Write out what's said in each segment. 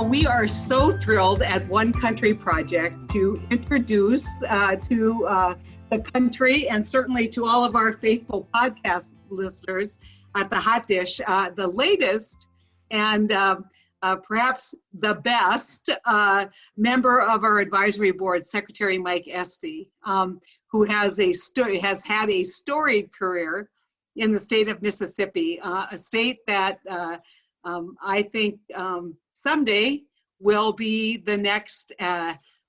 Well, we are so thrilled at One Country Project to introduce to the country and certainly to all of our faithful podcast listeners at the Hot Dish, the latest and perhaps the best member of our advisory board, Secretary Mike Espy, who has had a storied career in the state of Mississippi, a state that I think someday will be the next,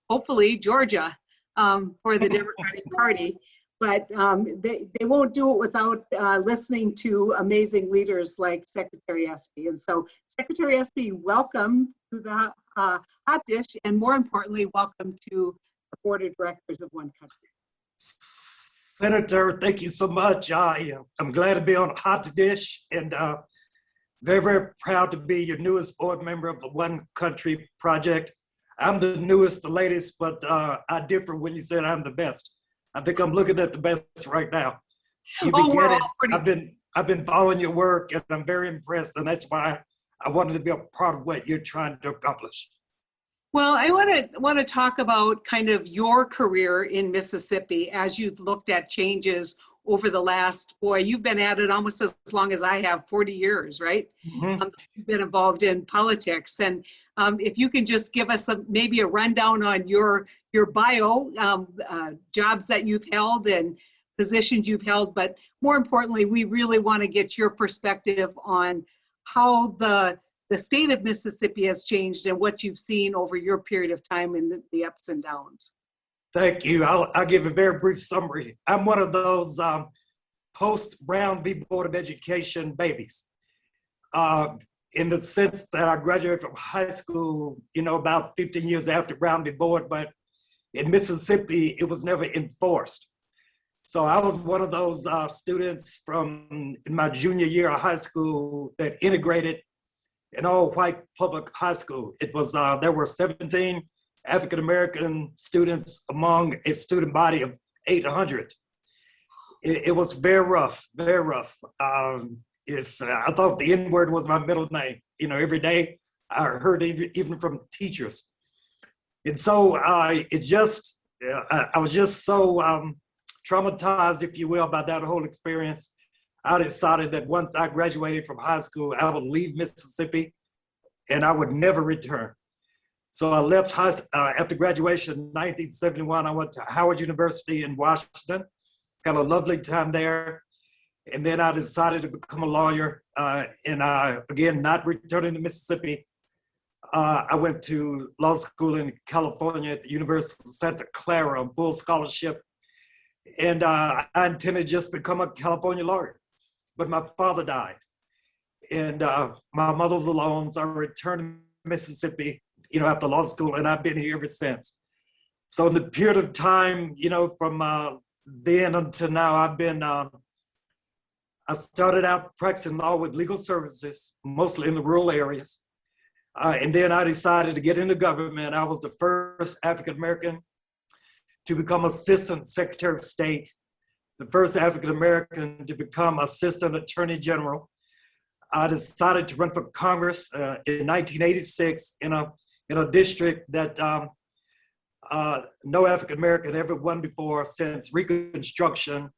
hopefully, Georgia for the Democratic Party. But they won't do it without listening to amazing leaders like Secretary Espy. And so, Secretary Espy, welcome to the Hot Dish, and more importantly, welcome to the Board of Directors of One Country. Senator, thank you so much. I'm glad to be on Hot Dish, and very, very proud to be your newest board member of the One Country Project. I'm the newest, the latest, but I differ when you said I'm the best. I think I'm looking at the best right now. I've been following your work, and I'm very impressed, and that's why I wanted to be a part of what you're trying to accomplish. Well, I want to talk about kind of your career in Mississippi as you've looked at changes over the last, you've been at it almost as long as I have, 40 years, right? Mm-hmm. You've been involved in politics. And if you can just give us maybe a rundown on your bio, jobs that you've held and positions you've held, but more importantly, we really want to get your perspective on how the state of Mississippi has changed and what you've seen over your period of time in the ups and downs. Thank you. I'll give a very brief summary. I'm one of those post-Brown v. Board of Education babies, in the sense that I graduated from high school, about 15 years after Brown v. Board, but in Mississippi, it was never enforced. So I was one of those students from in my junior year of high school that integrated an all-white public high school. It was, there were 17 African-American students among a student body of 800. It was very rough, very rough. If I thought the N-word was my middle name, every day I heard even from teachers. And so I was just so traumatized, if you will, by that whole experience. I decided that once I graduated from high school, I would leave Mississippi and I would never return. So I left after graduation in 1971. I went to Howard University in Washington, had a lovely time there. And then I decided to become a lawyer. And again, not returning to Mississippi. I went to law school in California at the University of Santa Clara on full scholarship. And I intended to just become a California lawyer. But my father died. And my mother was alone, so I returned to Mississippi, after law school, and I've been here ever since. So in the period of time, from then until now, I've been, I started out practicing law with legal services, mostly in the rural areas. And then I decided to get into government. I was the first African-American to become Assistant Secretary of State, the first African-American to become Assistant Attorney General. I decided to run for Congress in 1986 in a district that no African-American ever won before since Reconstruction.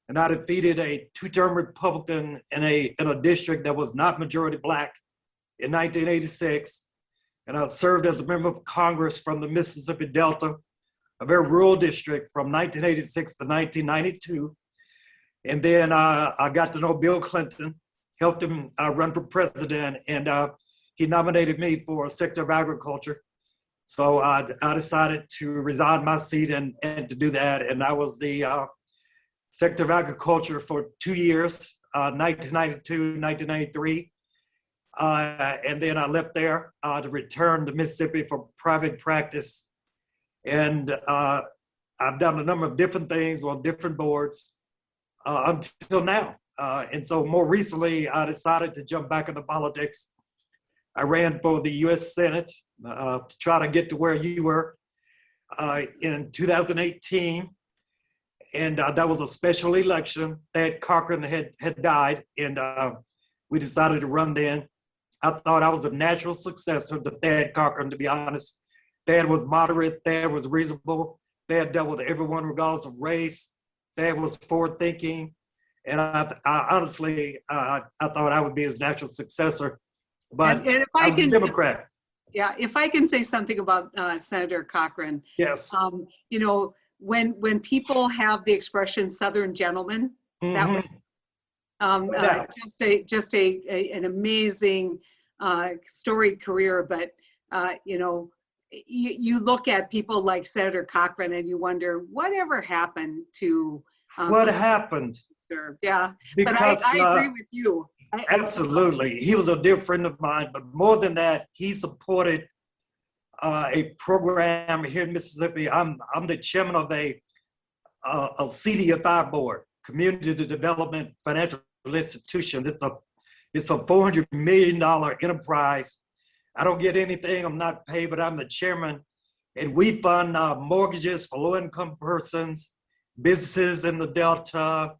And I defeated a two-term Republican in a district that was not majority Black in 1986. And I served as a member of Congress from the Mississippi Delta, a very rural district, from 1986 to 1992. And then I got to know Bill Clinton, helped him run for president, and he nominated me for Secretary of Agriculture. So I decided to resign my seat and to do that. And I was the Secretary of Agriculture for 2 years, 1992, 1993. And then I left there to return to Mississippi for private practice. And I've done a number of different things, different boards until now. And so more recently, I decided to jump back into politics. I ran for the U.S. Senate to try to get to where you were in 2018. And that was a special election. Thad Cochran had died, and we decided to run then. I thought I was a natural successor to Thad Cochran, to be honest. Thad was moderate, Thad was reasonable, Thad dealt with everyone regardless of race, Thad was forward thinking. And I honestly, I thought I would be his natural successor, but And if I I was a can, Democrat. yeah, if I can say something about Senator Cochran, Yes. you know, when people have the expression Southern gentleman, that Mhm. was No doubt. an amazing storied career. But you know, you look at people like Senator Cochran and you wonder whatever happened to What people happened? who served. Yeah, but Because I agree with you. absolutely, he was a dear friend of mine, but more than that, he supported a program here in Mississippi. I'm the chairman of a CDFI board, Community Development Financial Institution. It's a $400 million enterprise. I don't get anything. I'm not paid, but I'm the chairman, and we fund mortgages for low-income persons, businesses in the Delta.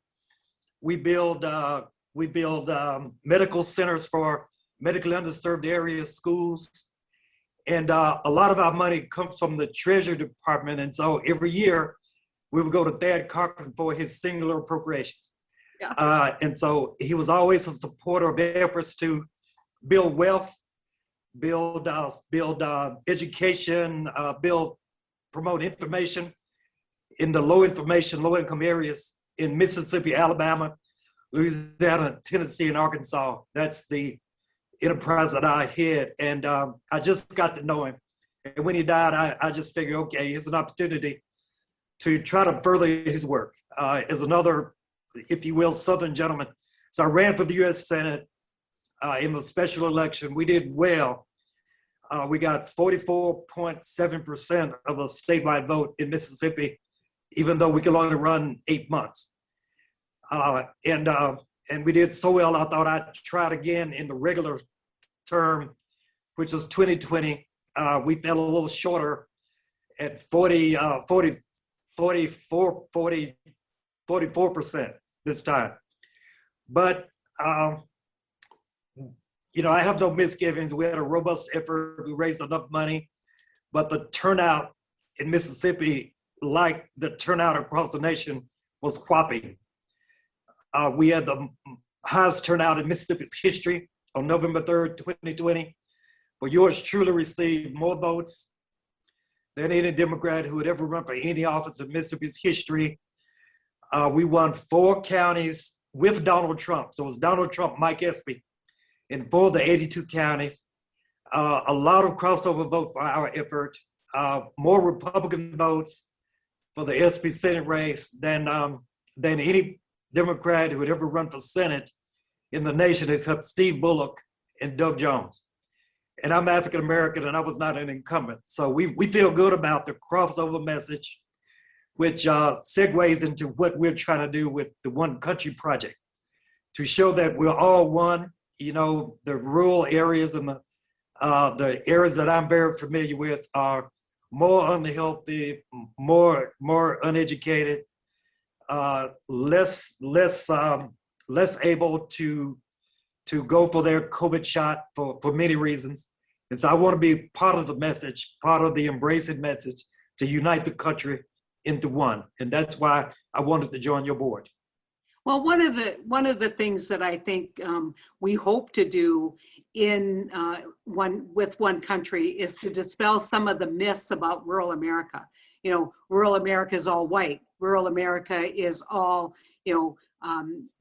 We build medical centers for medically underserved areas, schools, and a lot of our money comes from the Treasury Department. And so every year we would go to Thad Cochran for his singular appropriations. Yeah. And so he was always a supporter of efforts to build wealth, build education, promote information in the low income areas in Mississippi, Alabama, Louisiana, Tennessee, and Arkansas. That's the enterprise that I head. And I just got to know him. And when he died, I just figured, okay, here's an opportunity to try to further his work as another, if you will, Southern gentleman. So I ran for the U.S. Senate in the special election. We did well. We got 44.7% of a statewide vote in Mississippi, even though we could only run 8 months. And we did so well, I thought I'd try it again in the regular term, which was 2020. We fell a little shorter at 44% this time. But, you know, I have no misgivings. We had a robust effort. We raised enough money, but the turnout in Mississippi, like the turnout across the nation, was whopping. We had the highest turnout in Mississippi's history on November 3rd, 2020. But yours truly received more votes than any Democrat who had ever run for any office in Mississippi's history. We won 4 counties with Donald Trump. So it was Donald Trump, Mike Espy, in 4 of the 82 counties. A lot of crossover vote for our effort. More Republican votes for the Espy Senate race than any Democrat who had ever run for Senate in the nation except Steve Bullock and Doug Jones. And I'm African American and I was not an incumbent. So we feel good about the crossover message, which segues into what we're trying to do with the One Country Project, to show that we're all one. You know, the rural areas and the areas that I'm very familiar with are more unhealthy, more uneducated, less able to go for their COVID shot for many reasons. And so I want to be part of the message, part of the embracing message to unite the country into one. And that's why I wanted to join your board. Well, one of the things that I think we hope to do in One Country is to dispel some of the myths about rural America. You know, rural America is all white. Rural America is all, you know,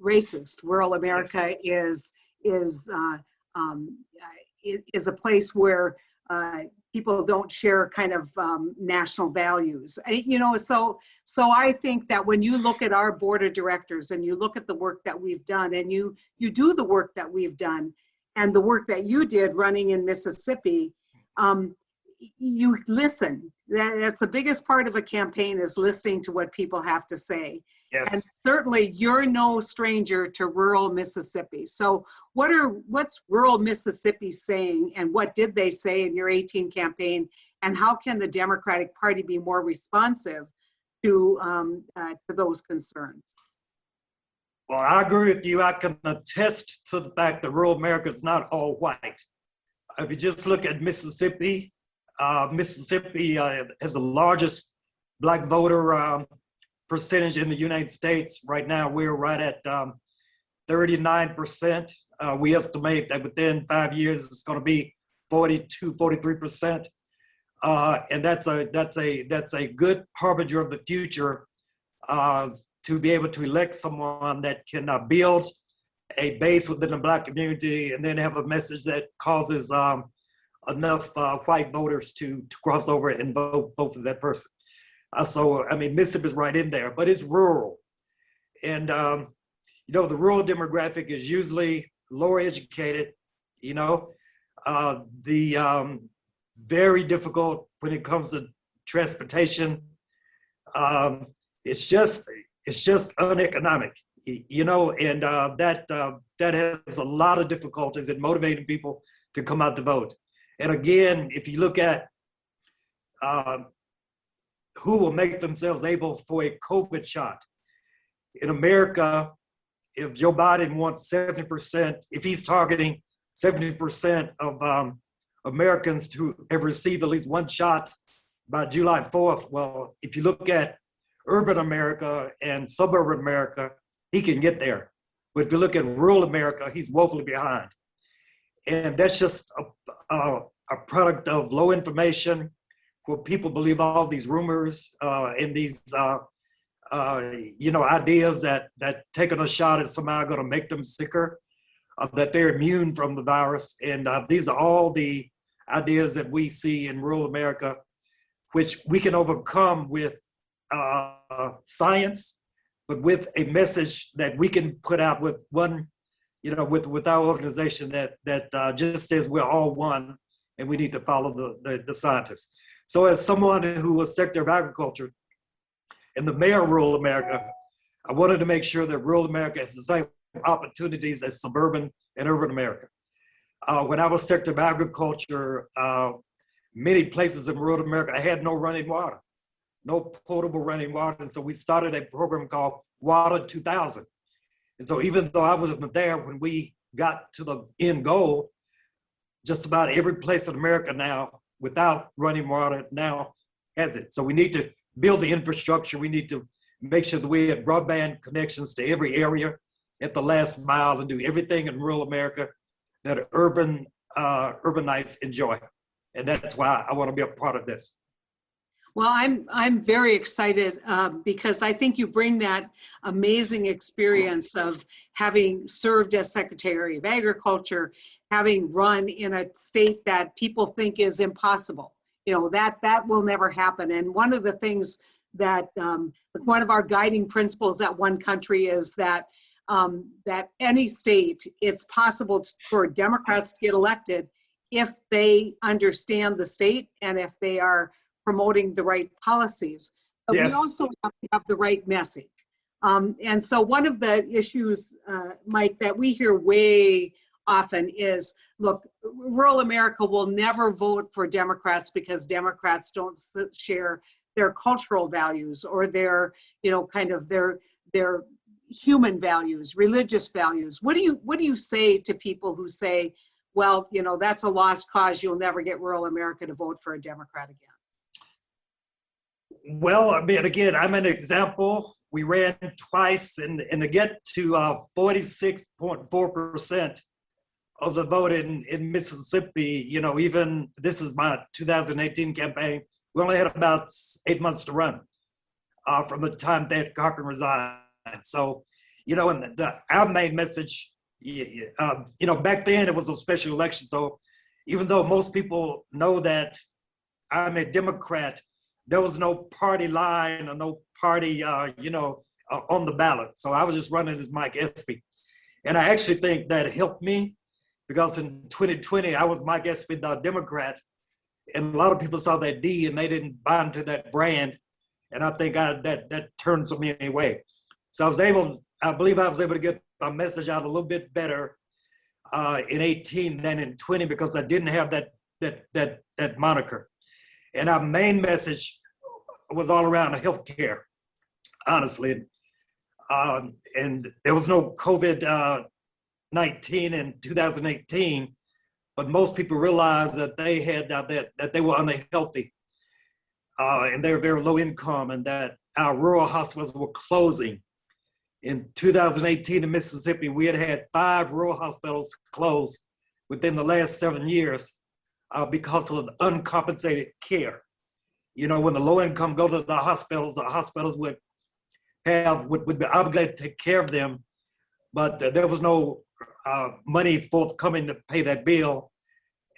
racist. Rural America is a place where people don't share kind of national values. You know, so I think that when you look at our board of directors and you look at the work that we've done and you do the work that we've done and the work that you did running in Mississippi, you listen. That's the biggest part of a campaign, is listening to what people have to say. Yes. And certainly you're no stranger to rural Mississippi. So what's rural Mississippi saying, and what did they say in your 2018 campaign, and how can the Democratic Party be more responsive to those concerns? Well, I agree with you. I can attest to the fact that rural America is not all white. If you just look at Mississippi, Mississippi has the largest Black voter percentage in the United States. Right now, we're right at 39%. We estimate that within 5 years, it's going to be 42, 43%. And that's a good harbinger of the future to be able to elect someone that can build a base within the Black community and then have a message that causes enough white voters to cross over and vote for that person. So, I mean, Mississippi is right in there, but it's rural. And, you know, the rural demographic is usually lower educated, you know, very difficult when it comes to transportation. It's just uneconomic, you know, and that has a lot of difficulties in motivating people to come out to vote. And again, if you look at who will make themselves able for a COVID shot, in America, if Joe Biden wants 70%, if he's targeting 70% of Americans to have received at least one shot by July 4th, well, if you look at urban America and suburban America, he can get there. But if you look at rural America, he's woefully behind. And that's just a product of low information, where people believe all these rumors and these you know, ideas that taking a shot is somehow going to make them sicker, that they're immune from the virus. And these are all the ideas that we see in rural America, which we can overcome with science, but with a message that we can put out with one, you know, with our organization that just says we're all one and we need to follow the scientists. So as someone who was Secretary of Agriculture and the mayor of rural America, I wanted to make sure that rural America has the same opportunities as suburban and urban America. When I was Secretary of Agriculture, many places in rural America had no running water, no potable running water. And so we started a program called Water 2000. And so even though I wasn't there when we got to the end goal, just about every place in America now without running water now has it. So we need to build the infrastructure. We need to make sure that we have broadband connections to every area at the last mile and do everything in rural America that urbanites enjoy. And that's why I want to be a part of this. Well, I'm very excited because I think you bring that amazing experience of having served as Secretary of Agriculture, having run in a state that people think is impossible. You know, that will never happen. And one of the things that one of our guiding principles at One Country is that that any state, it's possible for Democrats to get elected if they understand the state and if they are promoting the right policies. But yes, we also have to have the right message. And so one of the issues, Mike, that we hear way often is, look, rural America will never vote for Democrats because Democrats don't share their cultural values or their, you know, kind of their human values, religious values. What do you say to people who say, well, you know, that's a lost cause, you'll never get rural America to vote for a Democrat again? Well, I mean, again, I'm an example. We ran twice, and to get to 46.4% of the vote in Mississippi, you know, even this is my 2018 campaign, we only had about 8 months to run from the time that Cochran resigned. So, you know, and our main message, you know, back then it was a special election. So even though most people know that I'm a Democrat, there was no party line or no party, you know, on the ballot. So I was just running as Mike Espy. And I actually think that helped me because in 2020, I was Mike Espy, the Democrat. And a lot of people saw that D and they didn't buy into that brand. And I think that turned some anyway. So I believe I was able to get my message out a little bit better in 18 than in 20 because I didn't have that moniker. And our main message was all around healthcare, honestly. and there was no COVID-19 in 2018, but most people realized that they had that they were unhealthy, and they were very low income, and that our rural hospitals were closing. In 2018 in Mississippi, we had 5 rural hospitals close within the last 7 years because of uncompensated care. You know, when the low income go to the hospitals would be obligated to take care of them, but there was no money forthcoming to pay that bill.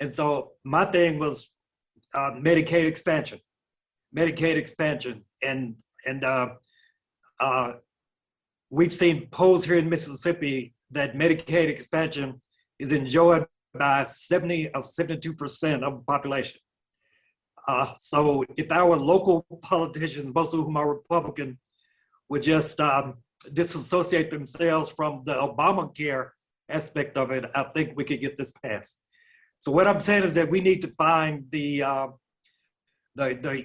And so my thing was Medicaid expansion, and we've seen polls here in Mississippi that Medicaid expansion is enjoyed by 70 or 72% of the population. So if our local politicians, most of whom are Republican, would just disassociate themselves from the Obamacare aspect of it, I think we could get this passed. So what I'm saying is that we need to find the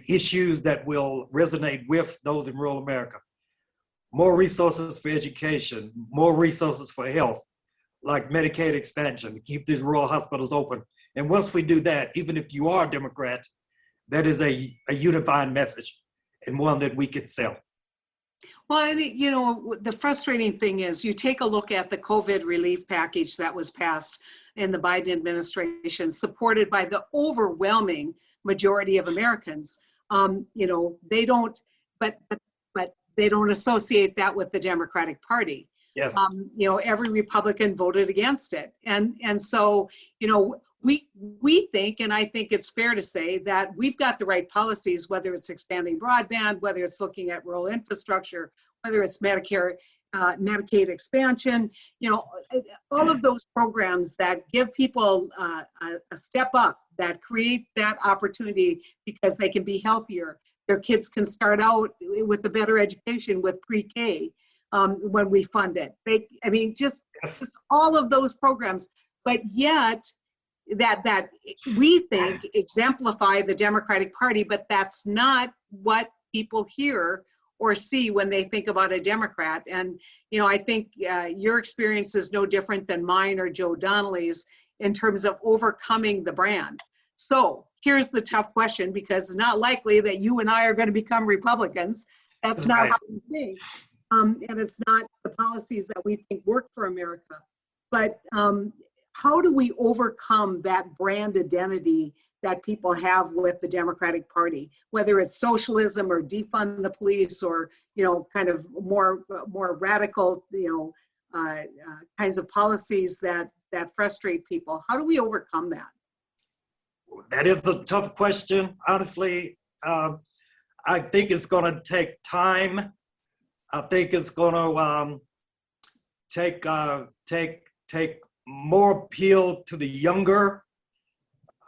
issues that will resonate with those in rural America. More resources for education, more resources for health, like Medicaid expansion, to keep these rural hospitals open. And once we do that, even if you are a Democrat, that is a unifying message and one that we could sell. Well, and you know, the frustrating thing is you take a look at the COVID relief package that was passed in the Biden administration, supported by the overwhelming majority of Americans. You know, they don't, but they don't associate that with the Democratic Party. Yes. You know, every Republican voted against it. And so, you know, we think, and I think it's fair to say that we've got the right policies, whether it's expanding broadband, whether it's looking at rural infrastructure, whether it's Medicaid expansion, you know, all of those programs that give people a step up, that create that opportunity because they can be healthier. Their kids can start out with a better education with pre-K when we fund it. I mean, just all of those programs, but yet that we think exemplify the Democratic Party, but that's not what people hear or see when they think about a Democrat. And, you know, I think your experience is no different than mine or Joe Donnelly's in terms of overcoming the brand. So here's the tough question, because it's not likely that you and I are going to become Republicans. That's not how we think. And it's not the policies that we think work for America. But how do we overcome that brand identity that people have with the Democratic Party, whether it's socialism or defund the police or, you know, kind of more radical, you know, kinds of policies that frustrate people? How do we overcome that? That is a tough question. Honestly, I think it's going to take time. I think it's going to take more appeal to the younger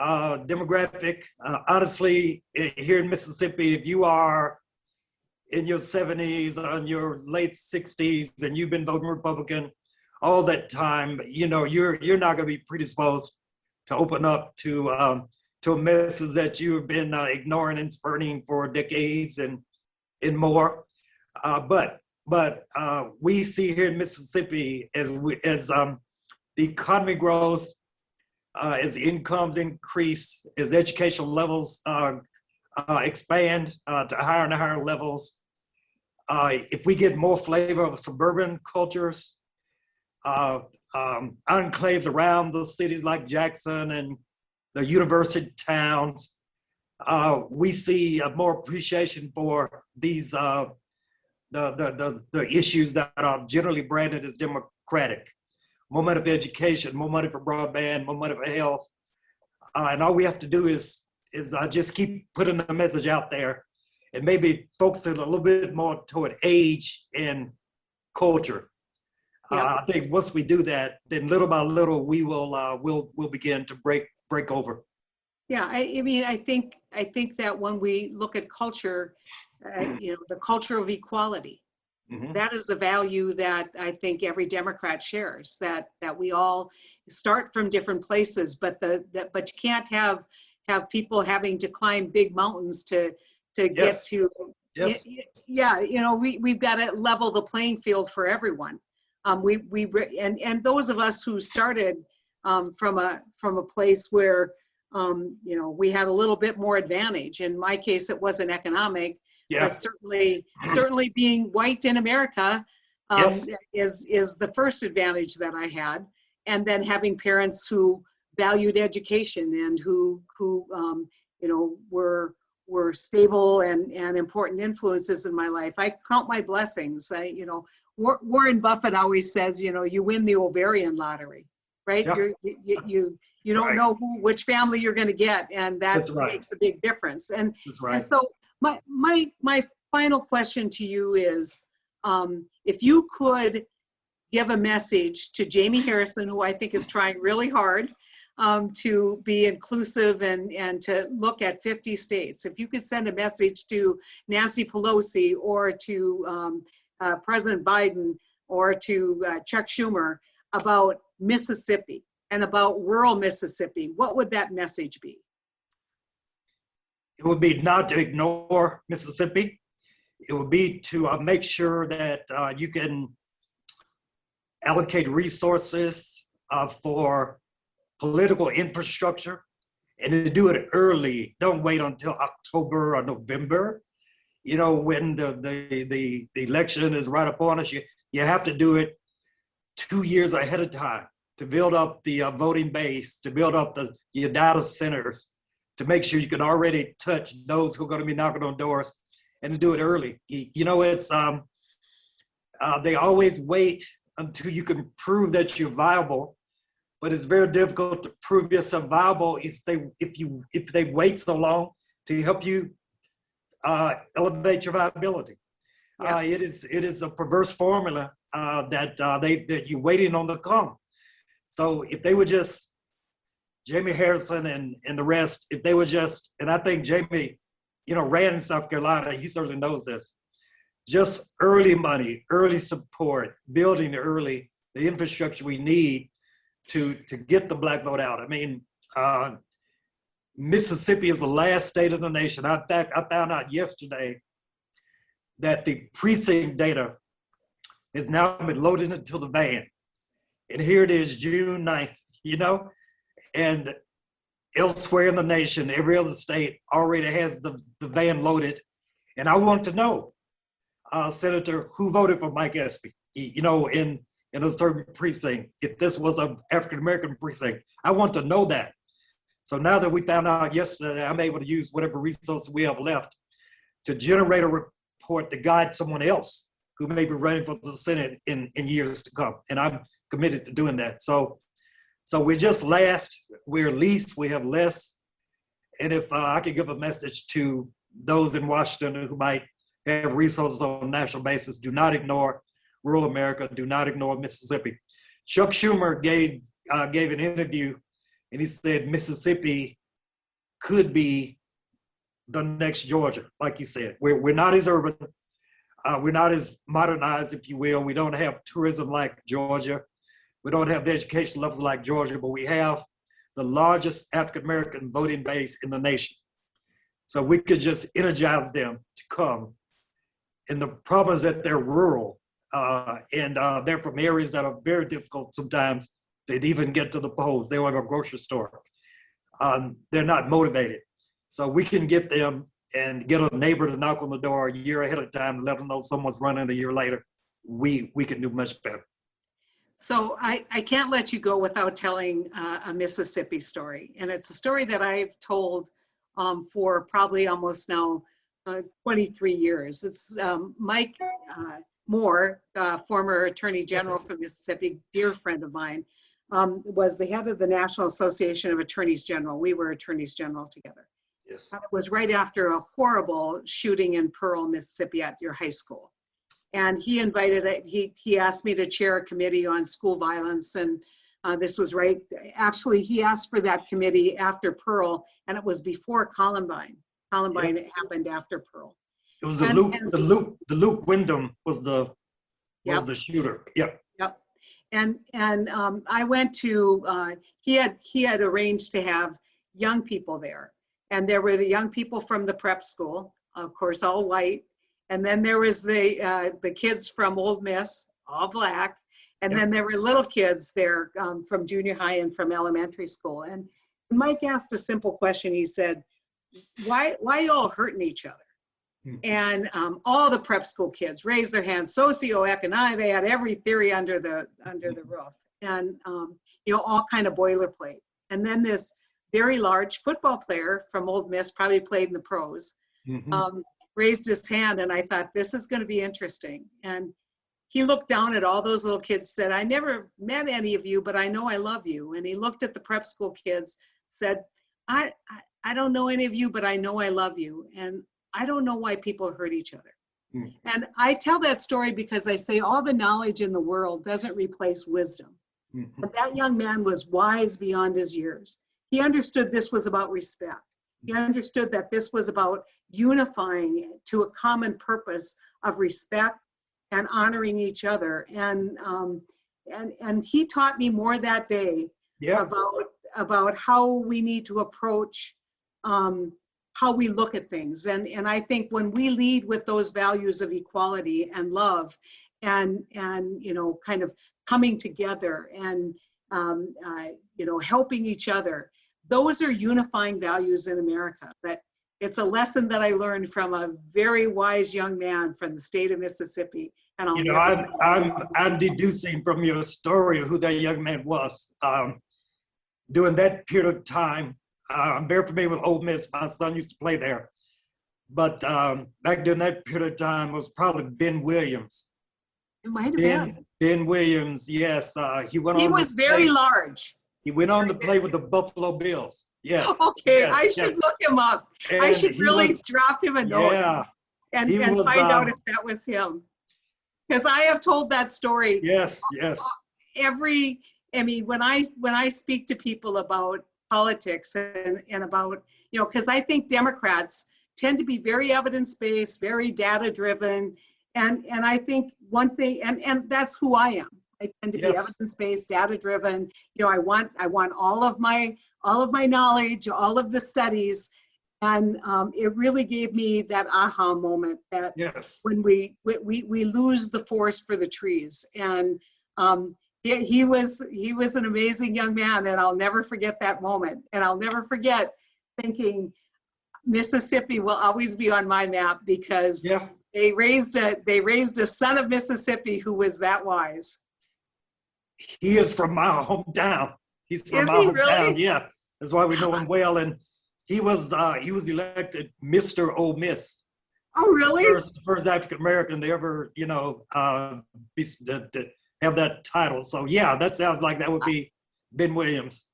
demographic. Honestly, here in Mississippi, if you are in your 70s or in your late 60s and you've been voting Republican all that time, you know, you're not going to be predisposed to open up to a message that you've been ignoring and spurning for decades and more. But we see here in Mississippi as the economy grows, as incomes increase, as educational levels expand to higher and higher levels, if we get more flavor of suburban cultures, enclaves around the cities like Jackson and the university towns, we see more appreciation for these the issues that are generally branded as democratic. More money for education, more money for broadband, more money for health, and all we have to do is just keep putting the message out there, and maybe focus it a little bit more toward age and culture. I think once we do that, then little by little we will we'll begin to break over. Yeah, I mean, I think that when we look at culture, you know, the culture of equality, that is a value that I think every Democrat shares. That we all start from different places, but you can't have people having to climb big mountains to get to Yes. Yeah, we've got to level the playing field for everyone. And those of us who started from a place where we had a little bit more advantage. In my case, it wasn't economic, Yeah. but certainly being white in America Yes. is the first advantage that I had. And then having parents who valued education and who were stable and important influences in my life. I count my blessings. Warren Buffett always says, you win the ovarian lottery, right? Yeah. You don't Right. know which family you're going to get, and that That's right. makes a big difference. And That's right. and so my final question to you is, if you could give a message to Jamie Harrison, who I think is trying really hard to be inclusive and to look at 50 states. If you could send a message to Nancy Pelosi or to President Biden or to Chuck Schumer about Mississippi and about rural Mississippi, what would that message be? It would be not to ignore Mississippi. It would be to make sure that you can allocate resources for political infrastructure and to do it early. Don't wait until October or November, when the election is right upon us. You have to do it 2 years ahead of time to build up the voting base, to build up your data centers, to make sure you can already touch those who are going to be knocking on doors, and to do it early. It's they always wait until you can prove that you're viable, but it's very difficult to prove yourself viable if they wait so long to help you elevate your viability. Yeah. It is a perverse formula that you're waiting on to come. So if they would just, Jamie Harrison and the rest, if they would just, and I think Jamie, ran in South Carolina, he certainly knows this, just early money, early support, building early the infrastructure we need to get the Black vote out. I mean, Mississippi is the last state of the nation. In fact, I found out yesterday that the precinct data has now been loaded into the van. And here it is, June 9th, and elsewhere in the nation, every other state already has the van loaded. And I want to know, Senator, who voted for Mike Espy, in a certain precinct, if this was an African-American precinct. I want to know that. So now that we found out yesterday, I'm able to use whatever resources we have left to generate a report to guide someone else who may be running for the Senate in years to come. And I'm committed to doing that. So we're just last, we're least, we have less. And if I could give a message to those in Washington who might have resources on a national basis, do not ignore rural America, do not ignore Mississippi. Chuck Schumer gave an interview and he said Mississippi could be the next Georgia, like he said. We're not as urban, we're not as modernized, if you will. We don't have tourism like Georgia. We don't have the education levels like Georgia, but we have the largest African-American voting base in the nation. So we could just energize them to come. And the problem is that they're rural and they're from areas that are very difficult sometimes to even get to the polls. They don't have a grocery store. They're not motivated. So we can get them and get a neighbor to knock on the door a year ahead of time and let them know someone's running a year later. We can do much better. So I can't let you go without telling a Mississippi story. And it's a story that I've told for probably almost now 23 years. It's Mike Moore, former Attorney General from Mississippi, dear friend of mine, was the head of the National Association of Attorneys General. We were attorneys general together. Yes. And it was right after a horrible shooting in Pearl, Mississippi at your high school. And he he asked me to chair a committee on school violence. And this was actually, he asked for that committee after Pearl, and it was before Columbine. Columbine happened after Pearl. It was the Luke Wyndham was the shooter. Yep. Yep. And I went to, he had arranged to have young people there. And there were the young people from the prep school, of course, all white. And then there was the kids from Old Miss, all black. And then there were little kids there from junior high and from elementary school. And Mike asked a simple question. He said, why you all hurting each other? And all the prep school kids raised their hands, socioeconomic, they had every theory under the roof. And, all kind of boilerplate. And then this very large football player from Old Miss, probably played in the pros, raised his hand, and I thought, this is going to be interesting. And he looked down at all those little kids, said, I never met any of you, but I know I love you. And he looked at the prep school kids, said, I don't know any of you, but I know I love you. And I don't know why people hurt each other. And I tell that story because I say all the knowledge in the world doesn't replace wisdom. But that young man was wise beyond his years. He understood this was about respect. He understood that this was about unifying to a common purpose of respect and honoring each other. And he taught me more that day about how we need to approach how we look at things. And I think when we lead with those values of equality and love and kind of coming together and helping each other, those are unifying values in America. But it's a lesson that I learned from a very wise young man from the state of Mississippi. And I'm deducing from your story who that young man was. During that period of time, I'm very familiar with Ole Miss. My son used to play there. But back during that period of time was probably Ben Williams. It might have been. Ben Williams, yes. He was very large. He went on to play with the Buffalo Bills. Yes. Okay, yes, I should look him up. And I should really drop him a note and find out if that was him. Because I have told that story. Yes. When I speak to people about politics and about, because I think Democrats tend to be very evidence-based, very data-driven. And I think one thing, and that's who I am. I tend to be evidence-based, data-driven. I want all of my knowledge, all of the studies, and it really gave me that aha moment that when we lose the forest for the trees. And he was an amazing young man, and I'll never forget that moment. And I'll never forget thinking Mississippi will always be on my map because they raised a son of Mississippi who was that wise. He is from my hometown. He's from my hometown. Really? Yeah, that's why we know him well. And he was elected Mr. Ole Miss. Oh, really? The first African American to ever, to have that title. So yeah, that sounds like that would be Ben Williams.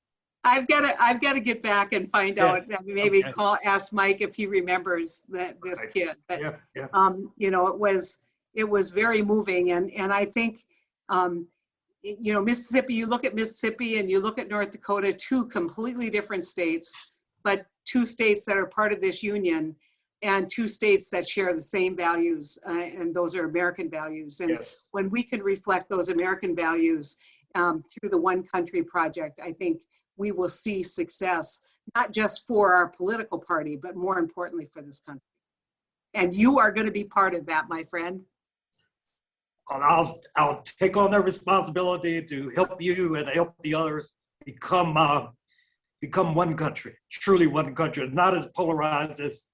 I've got to get back and find out. Maybe ask Mike if he remembers this kid. But it was very moving, and I think. Mississippi, you look at Mississippi and you look at North Dakota, two completely different states, but two states that are part of this union and two states that share the same values, and those are American values. And when we can reflect those American values through the One Country Project, I think we will see success, not just for our political party, but more importantly for this country. And you are going to be part of that, my friend. I'll take on that responsibility to help you and help the others become one country, truly one country, not as polarized as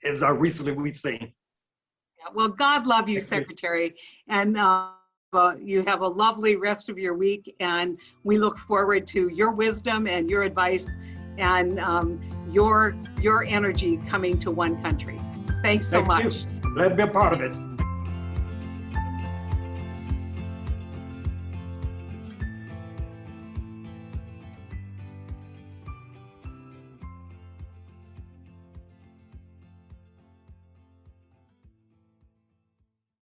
recently we've seen. Yeah, well, God love you, Secretary, and you have a lovely rest of your week, and we look forward to your wisdom and your advice and your energy coming to One Country. Thanks so much. Let me be a part of it.